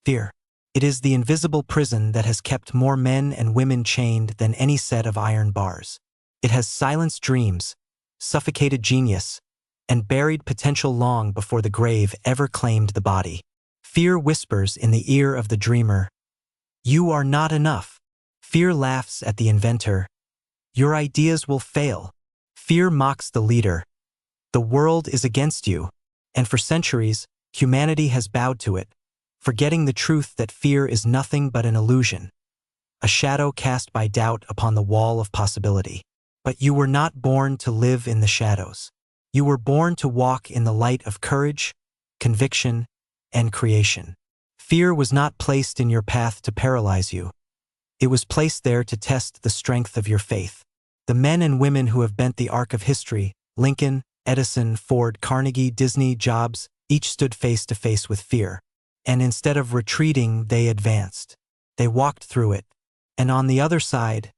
Fear. It is the invisible prison that has kept more men and women chained than any set of iron bars. It has silenced dreams, suffocated genius, and buried potential long before the grave ever claimed the body. Fear whispers in the ear of the dreamer, "You are not enough." Fear laughs at the inventor, "Your ideas will fail." Fear mocks the leader, "The world is against you." And for centuries, humanity has bowed to it, forgetting the truth that fear is nothing but an illusion, a shadow cast by doubt upon the wall of possibility. But you were not born to live in the shadows. You were born to walk in the light of courage, conviction, and creation. Fear was not placed in your path to paralyze you. It was placed there to test the strength of your faith. The men and women who have bent the arc of history, Lincoln, Edison, Ford, Carnegie, Disney, Jobs, each stood face to face with fear. And instead of retreating, they advanced. They walked through it. And on the other side,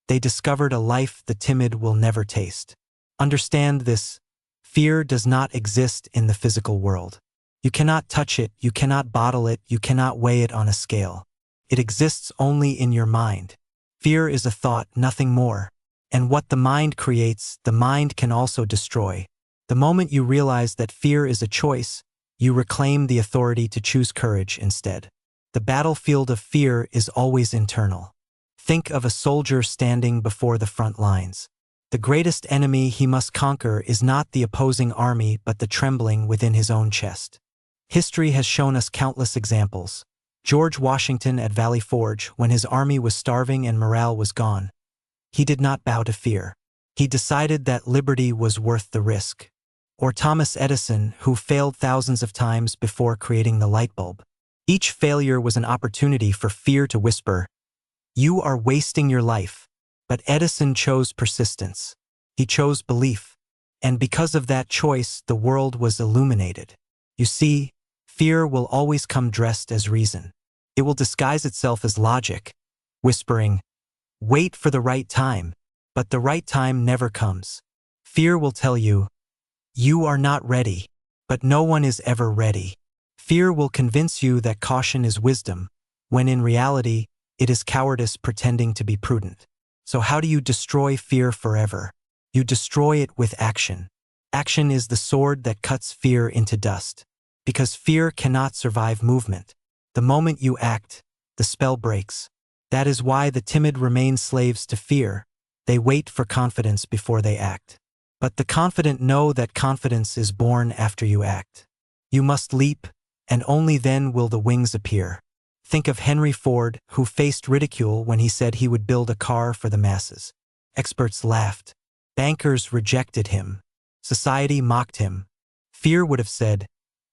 they discovered a life the timid will never taste. Understand this: fear does not exist in the physical world. You cannot touch it, you cannot bottle it, you cannot weigh it on a scale. It exists only in your mind. Fear is a thought, nothing more. And what the mind creates, the mind can also destroy. The moment you realize that fear is a choice, you reclaim the authority to choose courage instead. The battlefield of fear is always internal. Think of a soldier standing before the front lines. The greatest enemy he must conquer is not the opposing army but the trembling within his own chest. History has shown us countless examples. George Washington at Valley Forge, when his army was starving and morale was gone. He did not bow to fear. He decided that liberty was worth the risk. Or Thomas Edison, who failed thousands of times before creating the light bulb. Each failure was an opportunity for fear to whisper, "You are wasting your life." But Edison chose persistence. He chose belief. And because of that choice, the world was illuminated. You see, fear will always come dressed as reason. It will disguise itself as logic, whispering, "Wait for the right time." But the right time never comes. Fear will tell you, "You are not ready." But no one is ever ready. Fear will convince you that caution is wisdom, when in reality, it is cowardice pretending to be prudent. So how do you destroy fear forever? You destroy it with action. Action is the sword that cuts fear into dust. Because fear cannot survive movement. The moment you act, the spell breaks. That is why the timid remain slaves to fear. They wait for confidence before they act. But the confident know that confidence is born after you act. You must leap, and only then will the wings appear. Think of Henry Ford, who faced ridicule when he said he would build a car for the masses. Experts laughed. Bankers rejected him. Society mocked him. Fear would have said,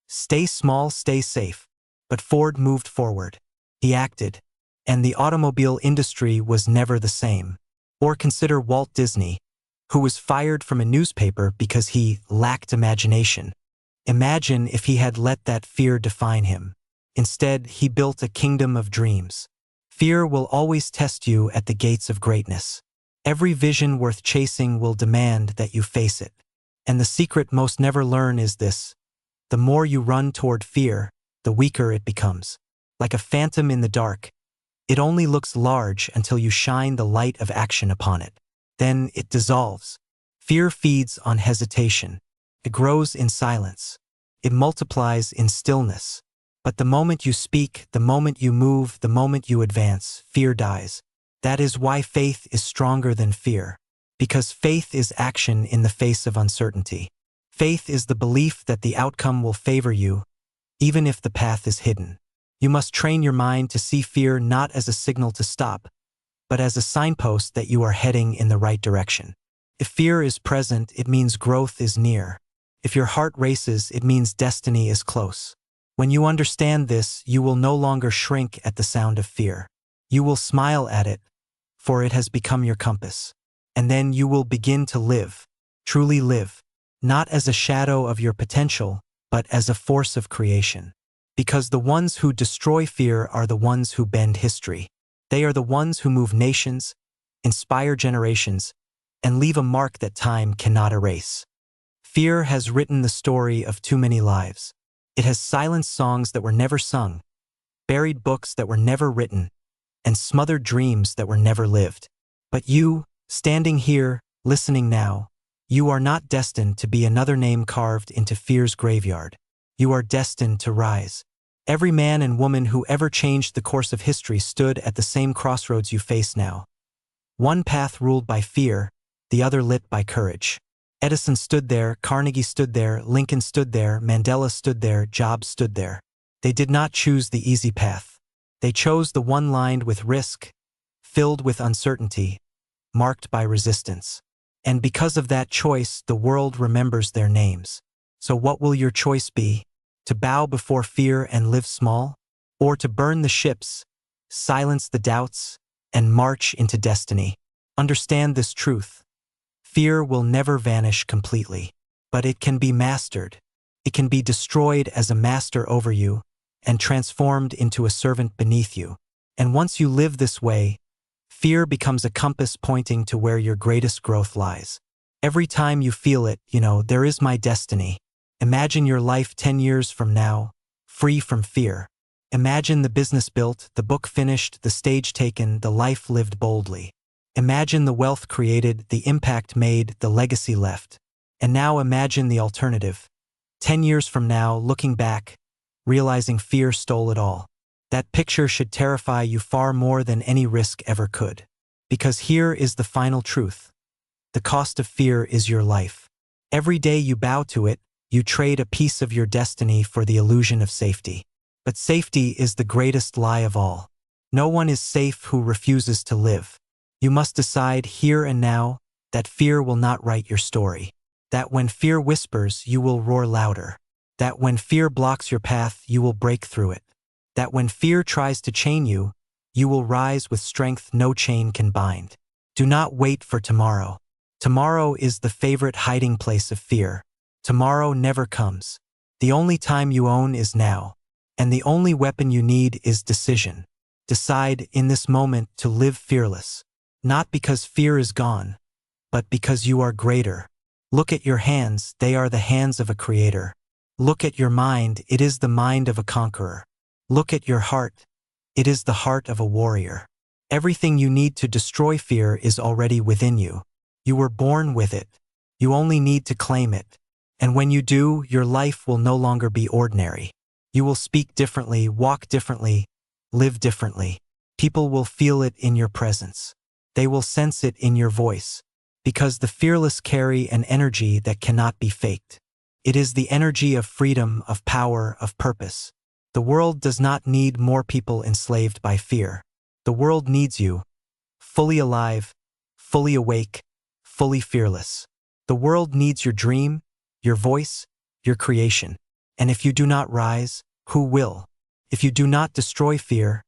"Stay small, stay safe." But Ford moved forward. He acted. And the automobile industry was never the same. Or consider Walt Disney, who was fired from a newspaper because he lacked imagination. Imagine if he had let that fear define him. Instead, he built a kingdom of dreams. Fear will always test you at the gates of greatness. Every vision worth chasing will demand that you face it. And the secret most never learn is this: the more you run toward fear, the weaker it becomes. Like a phantom in the dark, it only looks large until you shine the light of action upon it. Then it dissolves. Fear feeds on hesitation. It grows in silence. It multiplies in stillness. But the moment you speak, the moment you move, the moment you advance, fear dies. That is why faith is stronger than fear. Because faith is action in the face of uncertainty. Faith is the belief that the outcome will favor you, even if the path is hidden. You must train your mind to see fear not as a signal to stop, but as a signpost that you are heading in the right direction. If fear is present, it means growth is near. If your heart races, it means destiny is close. When you understand this, you will no longer shrink at the sound of fear. You will smile at it, for it has become your compass. And then you will begin to live, truly live, not as a shadow of your potential, but as a force of creation. Because the ones who destroy fear are the ones who bend history. They are the ones who move nations, inspire generations, and leave a mark that time cannot erase. Fear has written the story of too many lives. It has silenced songs that were never sung, buried books that were never written, and smothered dreams that were never lived. But you, standing here, listening now, you are not destined to be another name carved into fear's graveyard. You are destined to rise. Every man and woman who ever changed the course of history stood at the same crossroads you face now. One path ruled by fear, the other lit by courage. Edison stood there, Carnegie stood there, Lincoln stood there, Mandela stood there, Jobs stood there. They did not choose the easy path. They chose the one lined with risk, filled with uncertainty, marked by resistance. And because of that choice, the world remembers their names. So what will your choice be? To bow before fear and live small? Or to burn the ships, silence the doubts, and march into destiny? Understand this truth. Fear will never vanish completely, but it can be mastered. It can be destroyed as a master over you and transformed into a servant beneath you. And once you live this way, fear becomes a compass pointing to where your greatest growth lies. Every time you feel it, there is my destiny. Imagine your life 10 years from now, free from fear. Imagine the business built, the book finished, the stage taken, the life lived boldly. Imagine the wealth created, the impact made, the legacy left. And now imagine the alternative. 10 years from now, looking back, realizing fear stole it all. That picture should terrify you far more than any risk ever could. Because here is the final truth. The cost of fear is your life. Every day you bow to it, you trade a piece of your destiny for the illusion of safety. But safety is the greatest lie of all. No one is safe who refuses to live. You must decide here and now that fear will not write your story. That when fear whispers, you will roar louder. That when fear blocks your path, you will break through it. That when fear tries to chain you, you will rise with strength no chain can bind. Do not wait for tomorrow. Tomorrow is the favorite hiding place of fear. Tomorrow never comes. The only time you own is now. And the only weapon you need is decision. Decide in this moment to live fearless. Not because fear is gone, but because you are greater. Look at your hands, they are the hands of a creator. Look at your mind, it is the mind of a conqueror. Look at your heart, it is the heart of a warrior. Everything you need to destroy fear is already within you. You were born with it. You only need to claim it. And when you do, your life will no longer be ordinary. You will speak differently, walk differently, live differently. People will feel it in your presence. They will sense it in your voice. Because the fearless carry an energy that cannot be faked. It is the energy of freedom, of power, of purpose. The world does not need more people enslaved by fear. The world needs you, fully alive, fully awake, fully fearless. The world needs your dream, your voice, your creation. And if you do not rise, who will? If you do not destroy fear,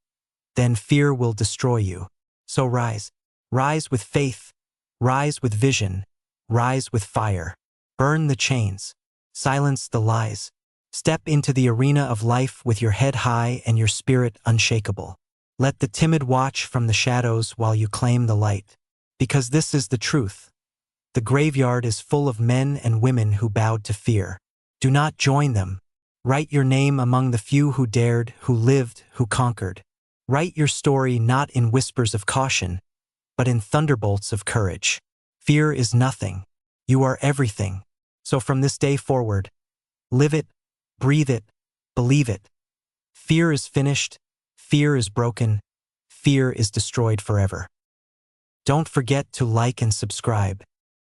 then fear will destroy you. So rise. Rise with faith. Rise with vision. Rise with fire. Burn the chains. Silence the lies. Step into the arena of life with your head high and your spirit unshakable. Let the timid watch from the shadows while you claim the light. Because this is the truth. The graveyard is full of men and women who bowed to fear. Do not join them. Write your name among the few who dared, who lived, who conquered. Write your story not in whispers of caution, but in thunderbolts of courage. Fear is nothing. You are everything. So from this day forward, live it, breathe it, believe it. Fear is finished. Fear is broken. Fear is destroyed forever. Don't forget to like and subscribe.